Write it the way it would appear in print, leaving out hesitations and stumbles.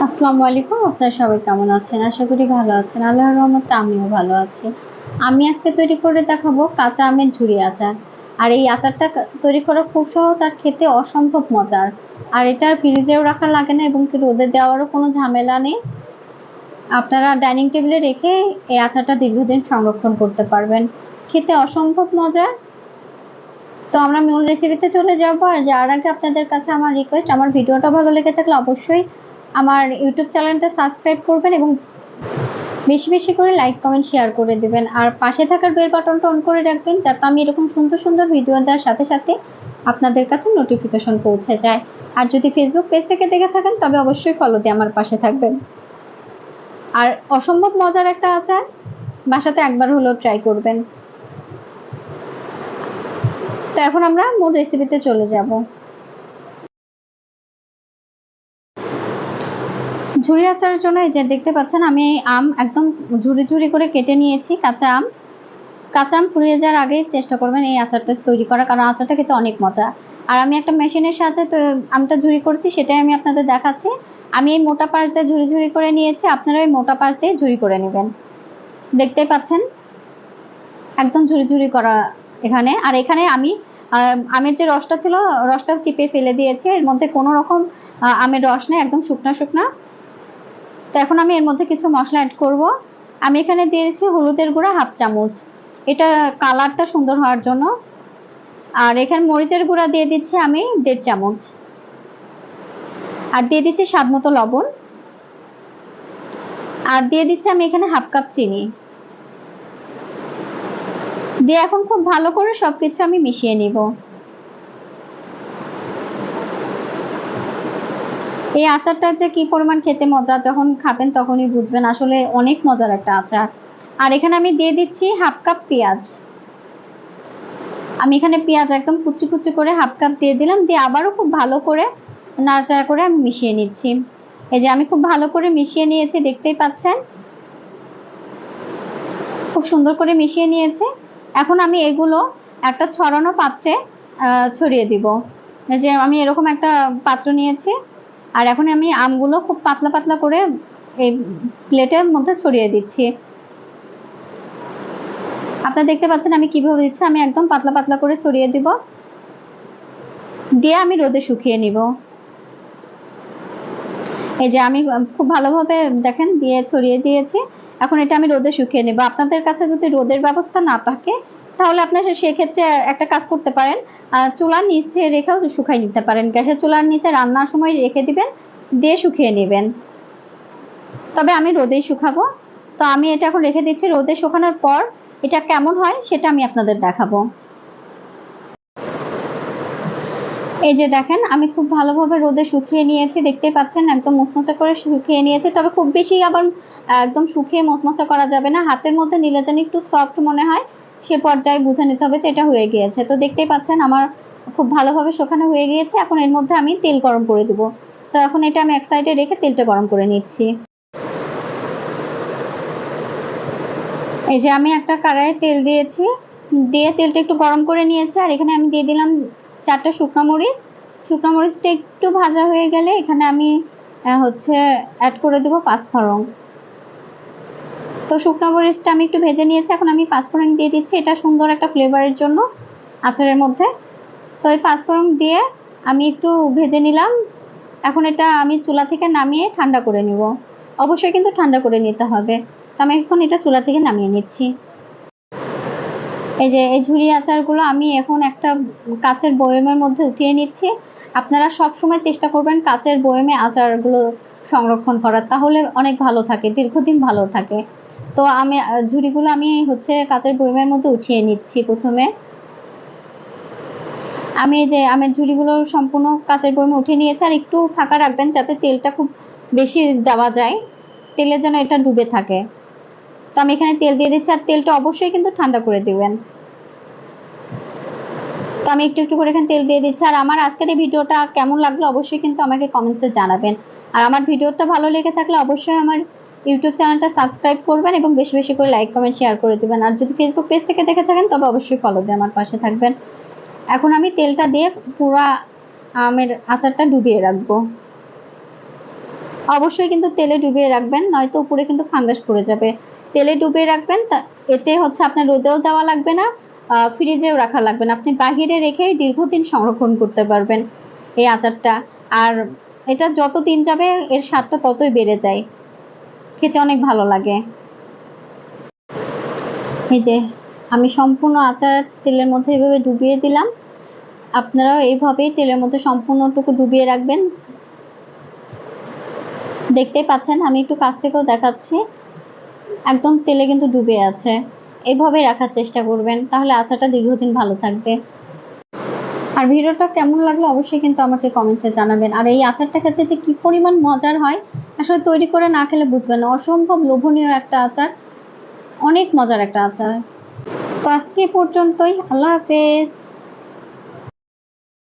আসসালামু আলাইকুম। আপনারা সবাই কেমন আছেন? আশা করি ভালো আছেন। আল্লাহর রহমতে আমিও ভালো আছি। আমি আজকে তৈরি করে দেখাবো কাঁচা আমের ঝুরি আচার। আর এই আচারটা তৈরি করা খুব সহজ আর খেতে অসম্ভব মজার। আর এটা আর ফ্রিজেও রাখা লাগে না এবং কি রোদে দেওয়ারও কোনো ঝামেলা নেই। আপনারা ডাইনিং টেবিলে রেখে এই আচারটা দীর্ঘদিন সংরক্ষণ করতে পারবেন। খেতে অসম্ভব মজার। তো আমরা মূল রেসিপিতে চলে যাব। আর যার আগে আপনাদের কাছে আমার রিকোয়েস্ট, আমার ভিডিওটা ভালো লেগে থাকলে অবশ্যই আমার ইউটিউব চ্যানেলটা সাবস্ক্রাইব করবেন এবং বেশি বেশি করে লাইক কমেন্ট শেয়ার করে দেবেন। আর পাশে থাকার বেল বাটনটা অন করে রাখবেন যাতে আমি এরকম সুন্দর সুন্দর ভিডিও দেওয়ার সাথে সাথে আপনাদের কাছে নোটিফিকেশন পৌঁছে যায়। আর যদি ফেসবুক পেজ থেকে দেখে থাকেন তবে অবশ্যই ফলো দিয়ে আমার পাশে থাকবেন। আর অসম্ভব মজার একটা আচার, বাসাতে একবার হলেও ট্রাই করবেন। তো এখন আমরা মূল রেসিপিতে চলে যাব। ঝুরি আচারের জন্য এই যে দেখতে পাচ্ছেন আমি আম একদম ঝুরি ঝুরি করে কেটে নিয়েছি। কাঁচা আম ফুরিয়ে যাওয়ার আগেই চেষ্টা করবেন এই আচারটা তৈরি করা, কারণ আচারটা খেতে অনেক মজা। আর আমি একটা মেশিনের সাহায্যে তো আমটা ঝুরি করছি, সেটাই আমি আপনাদের দেখাচ্ছি। আমি এই মোটা পাশ দিয়ে ঝুরি ঝুরি করে নিয়েছি, আপনারা এই মোটা পাশ দিয়ে ঝুরি করে নেবেন। দেখতেই পাচ্ছেন একদম ঝুরি ঝুরি করা এখানে। আর এখানে আমি আমের যে রসটা ছিল রসটা চিপে ফেলে দিয়েছি। এর মধ্যে কোনো রকম আমের রস নেই, একদম শুকনা শুকনা। তো এখন আমি এর মধ্যে কিছু মশলা অ্যাড করব। আমি এখানে দিয়েছি হলুদের গুঁড়া 1/2 চামচ, এটা কালারটা সুন্দর হওয়ার জন্য। আর এখানে মরিচের গুঁড়া দিয়ে দিচ্ছি আমি 1.5 চামচ। আর দিয়ে দিচ্ছি স্বাদ মতো লবণ। আর দিয়ে দিচ্ছি আমি এখানে 1/2 কাপ চিনি দিয়ে এখন খুব ভালো করে সবকিছু আমি মিশিয়ে নিব। এই আচারটা যে কি পরিমাণ খেতে মজা, যখন খাবেন তখনই বুঝবেন, আসলে অনেক মজার একটা আচার। আর এখানে আমি দিয়ে দিচ্ছি 1/2 কাপ পেঁয়াজ। আমি এখানে পেঁয়াজ একদম কুচি কুচি করে 1/2 কাপ দিয়ে দিলাম, দিয়ে আবারও খুব ভালো করে নাড়াচাড়া করে আমি মিশিয়ে নিচ্ছি। এই যে আমি খুব ভালো করে মিশিয়ে নিয়েছি, দেখতেই পাচ্ছেন খুব সুন্দর করে মিশিয়ে নিয়েছি। এখন আমি এগুলো একটা ছড়ানো পাত্রে ছড়িয়ে দিব। এই যে আমি এরকম একটা পাত্র নিয়েছি। আর এখন আমি আমগুলো খুব পাতলা পাতলা করে এই প্লেটের মধ্যে ছড়িয়ে দিচ্ছি। আপনারা দেখতে পাচ্ছেন আমি কিভাবে দিচ্ছি, আমি একদম পাতলা পাতলা করে ছড়িয়ে দিব, দিয়ে আমি রোদে শুকিয়ে নিব। এই যে আমি খুব ভালোভাবে দেখেন দিয়ে ছড়িয়ে দিয়েছি। এখন এটা আমি রোদে শুকিয়ে নেব। আপনাদের কাছে যদি রোদের ব্যবস্থা না থাকে তাহলে আপনার সেক্ষেত্রে একটা কাজ করতে পারেন, চুলার নিচে রেখেও শুকাই নিতে পারেন। গ্যাসের চুলার নিচে রান্নার সময় রেখে দিবেন, দিয়ে শুকিয়ে নেবেন। তবে আমি রোদেই শুকাবো। তো আমি এটা এখন রেখে দিচ্ছি। রোদে শুকানোর পর এটা কেমন হয় সেটা আমি আপনাদের দেখাবো। এই যে দেখেন আমি খুব ভালোভাবে রোদে শুকিয়ে নিয়েছি, দেখতে পাচ্ছেন একদম মচমচে করে শুকিয়ে নিয়েছি। তবে খুব বেশি আবার একদম শুকিয়ে মচমচে করা যাবে না, হাতের মধ্যে নিলে যেন একটু সফট মনে হয়, সে পর্যায়ে বুঝে নিতে হবে যে এটা হয়ে গিয়েছে। তো দেখতেই পাচ্ছেন আমার খুব ভালোভাবে শুকানো হয়ে গিয়েছে। এখন এর মধ্যে আমি তেল গরম করে দিব। তো এখন এটা আমি এক সাইডে রেখে তেলটা গরম করে নিচ্ছি। এই যে আমি একটা কড়াইয়ে তেল দিয়েছি, দিয়ে তেলটা একটু গরম করে নিয়েছি। আর এখানে আমি দিয়ে দিলাম 4টা শুকনো মরিচ। শুকনো মরিচটা একটু ভাজা হয়ে গেলে এখানে আমি অ্যাড করে দেবো পাঁচফোড়ন। তো শুকনো মরিচটা আমি একটু ভেজে নিয়েছি, এখন আমি পাঁচফোড়ন দিয়ে দিচ্ছি, এটা সুন্দর একটা ফ্লেভারের জন্য আচারের মধ্যে। তো এই পাঁচফোড়ন দিয়ে আমি একটু ভেজে নিলাম। এখন এটা আমি চুলা থেকে নামিয়ে ঠান্ডা করে নিব। অবশ্যই কিন্তু ঠান্ডা করে নিতে হবে। তো আমি এখন এটা চুলা থেকে নামিয়ে নিচ্ছি। এই যে এই ঝুরি আচারগুলো আমি এখন একটা কাচের বয়মের মধ্যে উঠিয়ে নিচ্ছি। আপনারা সব সময় চেষ্টা করবেন কাচের বয়মে আচারগুলো সংরক্ষণ করার, তাহলে অনেক ভালো থাকে, দীর্ঘদিন ভালো থাকে। তো আমি ঝুরিগুলো আমি কাচের বয়মের মধ্যে উঠিয়ে নিচ্ছি। প্রথমে আমি এই যে আমের ঝুরিগুলো সম্পূর্ণ কাচের বয়মে উঠিয়ে নিয়েছি। আর একটু ফাঁকা রাখবেন যাতে তেলটা খুব বেশি দেওয়া যায়, তেলে যেন এটা ডুবে থাকে। তো আমি এখানে তেল দিয়ে দিচ্ছি, আর তেলটা অবশ্যই কিন্তু ঠান্ডা করে দিবেন। তো আমি একটু একটু করে এখানে তেল দিয়ে দিচ্ছি। আর আমার আজকের এই ভিডিওটা কেমন লাগলো অবশ্যই কিন্তু আমাকে কমেন্টসে জানাবেন। আর আমার ভিডিওটা ভালো লেগে থাকলে অবশ্যই আমার ইউটিউব চ্যানেলটা সাবস্ক্রাইব করবেন এবং বেশি বেশি করে লাইক কমেন্ট শেয়ার করে দিবেন। আর যদি ফেসবুক পেজ থেকে দেখে থাকেন তবে অবশ্যই ফলো দিয়ে আমার পাশে থাকবেন। এখন আমি তেলটা দিয়ে পুরো আমের আচারটা ডুবিয়ে রাখবো। অবশ্যই কিন্তু তেলে ডুবিয়ে রাখবেন, নয়তো উপরে কিন্তু ফাঙ্গাস পড়ে যাবে। তেলে ডুবিয়ে রাখবেন, এতে হচ্ছে আপনার রোদেও দেওয়া লাগবে না, ফ্রিজেও রাখা লাগবে না, আপনি বাহিরে রেখেই দীর্ঘদিন সংরক্ষণ করতে পারবেন এই আচারটা। আর এটা যত দিন যাবে এর স্বাদটা ততই বেড়ে যায়, খেতে অনেক ভালো লাগে। এই যে আমি সম্পূর্ণ আচার তেলের মধ্যে এভাবে ডুবিয়ে দিলাম, আপনারাও এইভাবেই তেলের মধ্যে সম্পূর্ণটুকু ডুবিয়ে রাখবেন। দেখতেই পাচ্ছেন আমি একটু কাছ থেকেও দেখাচ্ছি, একদম তেলে কিন্তু ডুবে আছে। এইভাবে রাখার চেষ্টা করবেন, তাহলে আচারটা দীর্ঘদিন ভালো থাকবে। আর ভিডিওটা কেমন লাগলো অবশ্যই কিন্তু আমাকে কমেন্টসে জানাবেন। আর এই আচারটা খেতে যে কি পরিমাণ মজার হয়, আসলে তৈরি করে না খেলে বুঝবেন না। অসম্ভব লোভনীয় একটা আচার, অনেক মজার একটা আচার। তো আজকে পর্যন্তই, আল্লাহ হাফেজ।